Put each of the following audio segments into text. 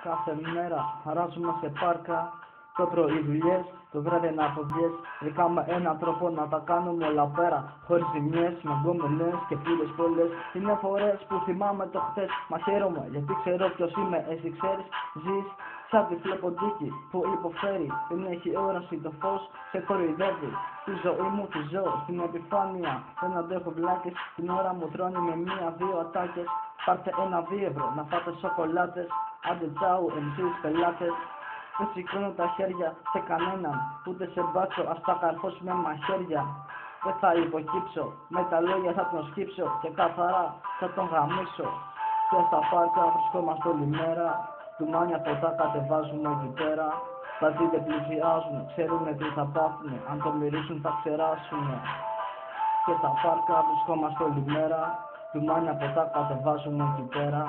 Κάθε μέρα χαράζουμε σε πάρκα. Το πρωί δουλειές, το βράδυ να αποβιές. Βρήκαμε έναν τρόπο να τα κάνουμε όλα πέρα. Χωρίς ζημιές, με γκόμενες και φίλες πολλές. Είναι φορές που θυμάμαι το χθες. Μα χαίρομαι γιατί ξέρω ποιος είμαι. Εσύ ξέρεις, ζεις σαν τυφλό ποντίκι που υποφέρει. Δεν έχει όραση, το φως σε κοροϊδεύει. Τη ζωή μου τη ζω στην επιφάνεια. Δεν αντέχω βλάκες. Την ώρα μου τρώνει με μία-δύο ατάκες. Πάρτε ένα 2 ευρώ να φάτε σοκολάτες. Άντε τσάου εμείς πελάτες. Δεν σηκώνω τα χέρια σε κανέναν, ούτε σε μπάτσο, ας τα καρφώσω με μαχαίρια. Δεν θα υποκύψω, με τα λόγια θα τον σκύψω και καθαρά θα τον γαμίσω. Και στα πάρκα βρισκόμαστε όλη μέρα, τουμάνια ποτά κατεβάζουμε εκεί πέρα. Μπατζοί δεν πλησιάζουν, ξέρουνε τι θα πάθουνε, αν το μυρίσουν θα ξεράσουνε. Και στα πάρκα βρισκόμαστε όλη μέρα, τουμάνια ποτά κατεβάζουμε εκεί πέρα.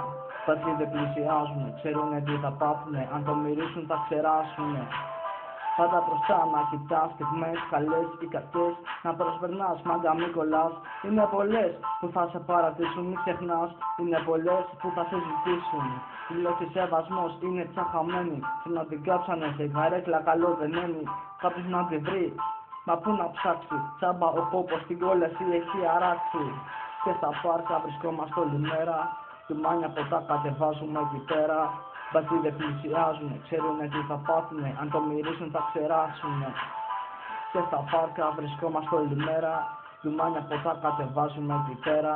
Μπατζοί δεν πλησιάζουν, ξέρουνε τι θα πάθουνε, αν το μυρίσουν θα ξεράσουνε. Πάντα μπροστά να κοιτάς στιγμές καλές ή κακές, να προσπερνάς μάγκα μη κολλάς. Είναι πολλές που θα σε παρατήσουν, μη ξεχνάς. Είναι πολλές που θα σε ζητήσουν. Η λέξη σεβασμός είναι τσαχαμένη, που να την κάψανε σε καρέκλα καλό δεν είναι. Κάποιος να τη βρει, μα πού να ψάξει, τσάμπα ο κόπος την κόλαση έχει αράξει. Και στα πάρκα βρισκόμαστε όλη μέρα, τουμάνια ποτά κατεβάζουμε εκεί πέρα. Μπατζοί δεν πλησιάζουνε, ξέρουνε τι θα πάθουνε, αν το μυρίσουν θα ξεράσουνε. Και στα πάρκα βρισκόμαστε όλη μέρα, τουμάνια ποτά κατεβάζουμε εκεί πέρα.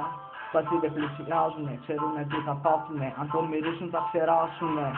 Μπατζοί δεν πλησιάζουνε, ξέρουνε τι θα πάθουνε, αν το μυρίσουν θα ξεράσουνε.